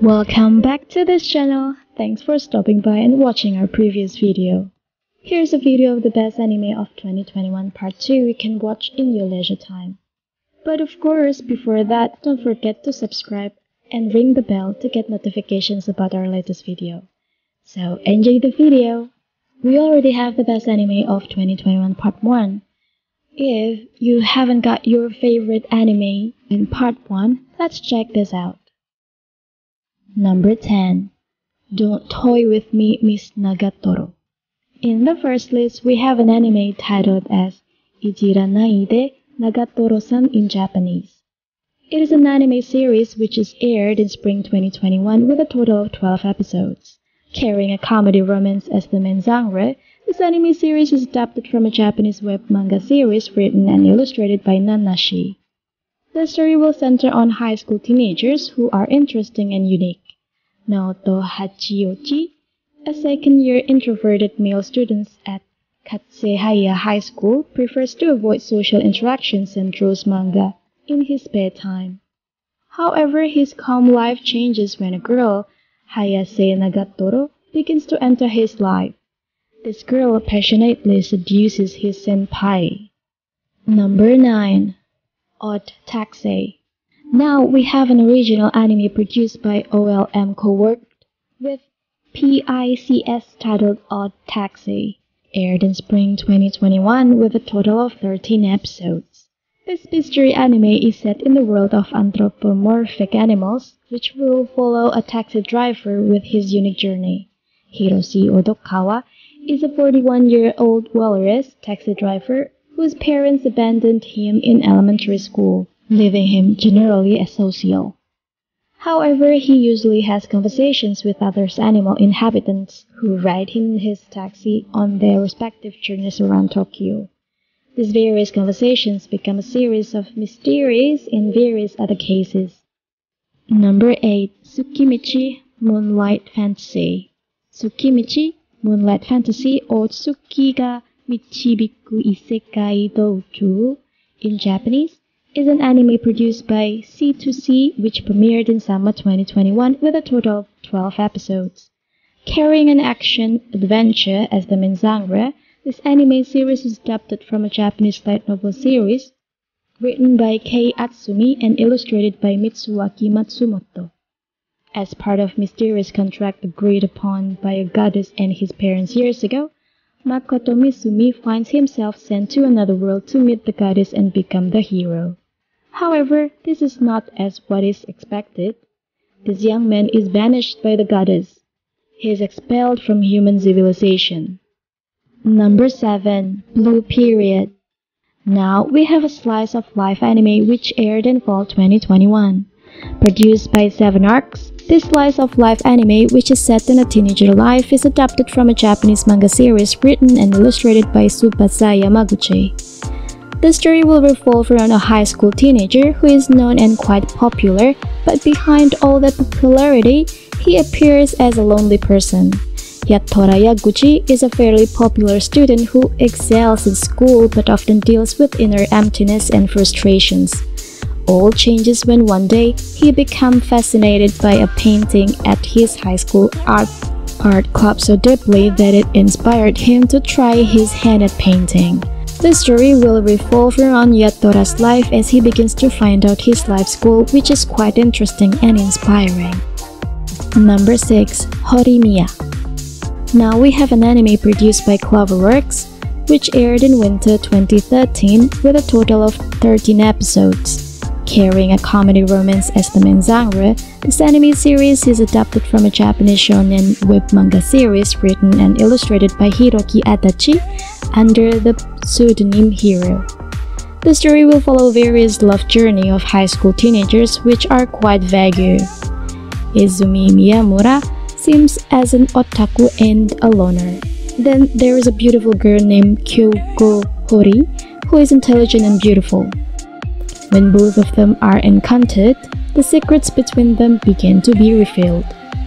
Welcome back to this channel. Thanks for stopping by and watching our previous video. Here's a video of the best anime of 2021 part 2 you can watch in your leisure time. But of course, before that, don't forget to subscribe and ring the bell to get notifications about our latest video. So enjoy the video! We already have the best anime of 2021 part 1. If you haven't got your favorite anime in part 1, let's check this out. Number 10. Don't Toy With Me, Miss Nagatoro. In the first list, we have an anime titled as Ijiranai de Nagatoro-san in Japanese. It is an anime series which is aired in spring 2021 with a total of 12 episodes. Carrying a comedy romance as the main genre, this anime series is adapted from a Japanese web manga series written and illustrated by Nanashi. The story will center on high school teenagers who are interesting and unique. Naoto Hachiochi, a second-year introverted male student at Katsehaya High School, prefers to avoid social interactions and draws manga in his spare time. However, his calm life changes when a girl, Hayase Nagatoro, begins to enter his life. This girl passionately seduces his senpai. Number 9. Odd Taxi. Now we have an original anime produced by OLM co-worked with PICS titled Odd Taxi, aired in spring 2021 with a total of 13 episodes. This mystery anime is set in the world of anthropomorphic animals, which will follow a taxi driver with his unique journey. Hiroshi Odokawa is a 41-year-old walrus taxi driver whose parents abandoned him in elementary school, leaving him generally asocial. However, he usually has conversations with other animal inhabitants who ride in his taxi on their respective journeys around Tokyo. These various conversations become a series of mysteries in various other cases. Number 8. Tsukimichi Moonlight Fantasy. Tsukimichi Moonlight Fantasy, or Tsuki ga Michibiku Isekai Doujou in Japanese, is an anime produced by C2C which premiered in summer 2021 with a total of 12 episodes. Carrying an action-adventure as the main genre, this anime series is adapted from a Japanese light novel series written by Kei Atsumi and illustrated by Mitsuaki Matsumoto. As part of mysterious contract agreed upon by a goddess and his parents years ago, Makoto Misumi finds himself sent to another world to meet the goddess and become the hero. However, this is not as what is expected. This young man is banished by the goddess. He is expelled from human civilization. Number 7. Blue Period. Now we have a slice of life anime which aired in fall 2021. Produced by 7 Arcs, this slice of life anime, which is set in a teenager life, is adapted from a Japanese manga series written and illustrated by Tsubasa Yamaguchi. The story will revolve around a high school teenager who is known and quite popular, but behind all that popularity, he appears as a lonely person. Yet Tora Yaguchi is a fairly popular student who excels in school but often deals with inner emptiness and frustrations. All changes when one day he becomes fascinated by a painting at his high school art club so deeply that it inspired him to try his hand at painting. The story will revolve around Yatora's life as he begins to find out his life goal, which is quite interesting and inspiring. Number 6. Horimiya. Now we have an anime produced by Cloverworks, which aired in winter 2013 with a total of 13 episodes. Carrying a comedy romance as the main genre, this anime series is adapted from a Japanese shonen web manga series written and illustrated by Hiroki Adachi under the pseudonym Hiro. The story will follow various love journey of high school teenagers which are quite vague. Izumi Miyamura seems as an otaku and a loner. Then there is a beautiful girl named Kyoko Hori who is intelligent and beautiful. When both of them are encountered, the secrets between them begin to be revealed.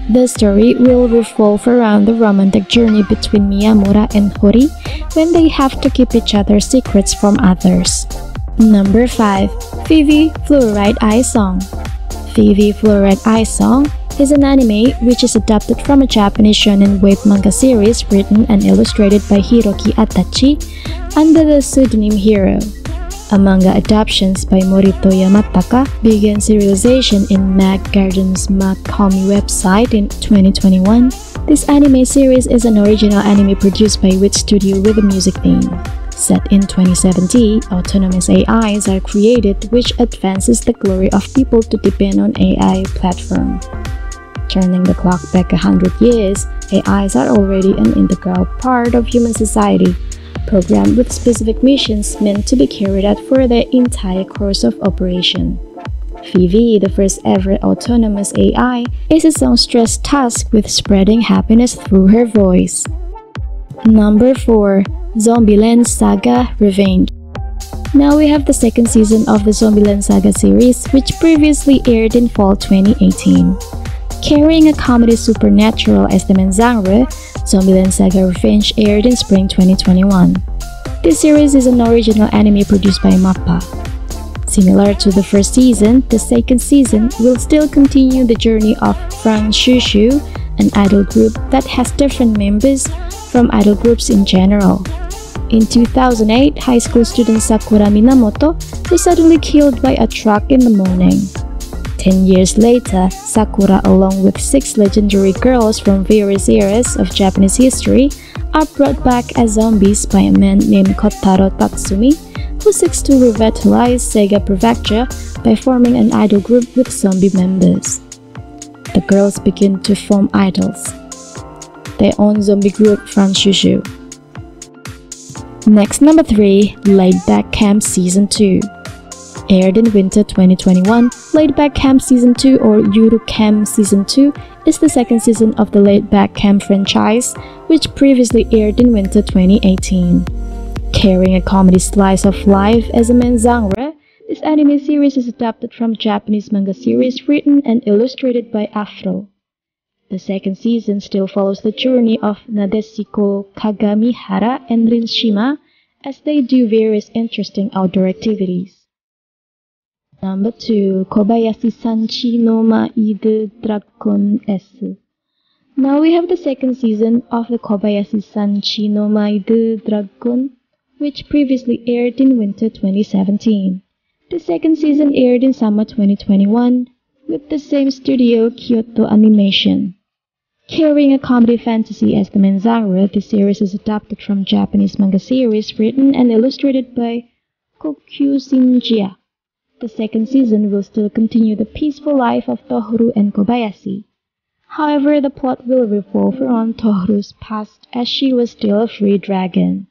The story will revolve around the romantic journey between Miyamura and Hori when they have to keep each other's secrets from others. Number 5. Vivi Fluoride Eye Song. Vivi Fluoride Eye Song is an anime which is adapted from a Japanese shonen wave manga series written and illustrated by Hiroki Adachi under the pseudonym Hiro. A manga adaptations by Morito Yamataka began serialization in Mag Garden's Makomi website in 2021. This anime series is an original anime produced by Wit Studio with a music theme. Set in 2070, autonomous AIs are created which advances the glory of people to depend on AI platform. Turning the clock back 100 years, AIs are already an integral part of human society, programmed with specific missions meant to be carried out for their entire course of operation. Vivi, the first ever autonomous AI, is its own stress task with spreading happiness through her voice. Number 4. Zombieland Saga Revenge. Now we have the second season of the Zombieland Saga series, which previously aired in fall 2018. Carrying a comedy supernatural as the main genre, Zombieland Saga Revenge aired in spring 2021. This series is an original anime produced by MAPPA. Similar to the first season, the second season will still continue the journey of Bishoujo, an idol group that has different members from idol groups in general. In 2008, high school student Sakura Minamoto was suddenly killed by a truck in the morning. 10 years later, Sakura, along with 6 legendary girls from various eras of Japanese history, are brought back as zombies by a man named Kotaro Tatsumi, who seeks to revitalize Sega Prefecture by forming an idol group with zombie members. The girls begin to form idols, their own zombie group Frontline. Next, number 3, Laid Back Camp Season 2. Aired in winter 2021, Laid Back Camp Season 2 or Yuru Camp Season 2 is the second season of the Laid Back Camp franchise, which previously aired in winter 2018. Carrying a comedy slice of life as a main genre, this anime series is adapted from Japanese manga series written and illustrated by Afro. The second season still follows the journey of Nadeshiko Kagamihara and Rinshima as they do various interesting outdoor activities. Number 2. Kobayashi-san Chi no Maid Dragon S. Now we have the second season of the Kobayashi-san Chi no Maid Dragon, which previously aired in winter 2017. The second season aired in summer 2021 with the same studio, Kyoto Animation. Carrying a comedy fantasy as the main genre, the series is adapted from Japanese manga series written and illustrated by Kokyu Shinjiya. The second season will still continue the peaceful life of Tohru and Kobayashi. However, the plot will revolve around Tohru's past as she was still a free dragon.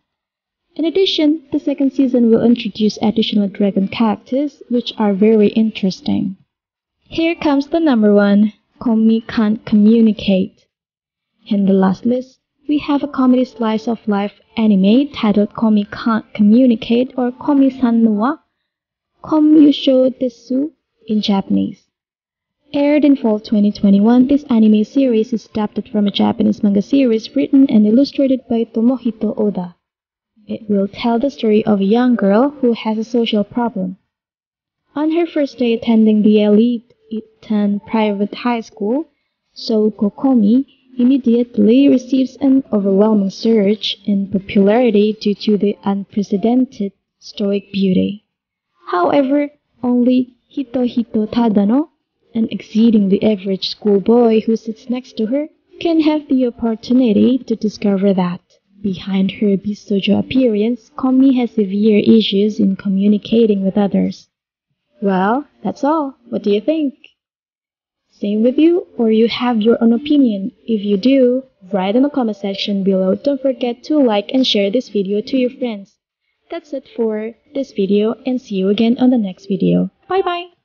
In addition, the second season will introduce additional dragon characters which are very interesting. Here comes the number 1, Komi Can't Communicate. In the last list, we have a comedy slice of life anime titled Komi Can't Communicate or Komi-san no wa Komyusho desu in Japanese. Aired in fall 2021, this anime series is adapted from a Japanese manga series written and illustrated by Tomohito Oda. It will tell the story of a young girl who has a social problem. On her first day attending the elite Itan private high school, So Kokomi immediately receives an overwhelming surge in popularity due to the unprecedented stoic beauty. However, only Hitohito Tadano, an exceedingly average schoolboy who sits next to her, can have the opportunity to discover that, behind her Bishoujo appearance, Komi has severe issues in communicating with others. Well, that's all. What do you think? Same with you, or you have your own opinion? If you do, write in the comment section below. Don't forget to like and share this video to your friends. That's it for this video, and see you again on the next video. Bye bye!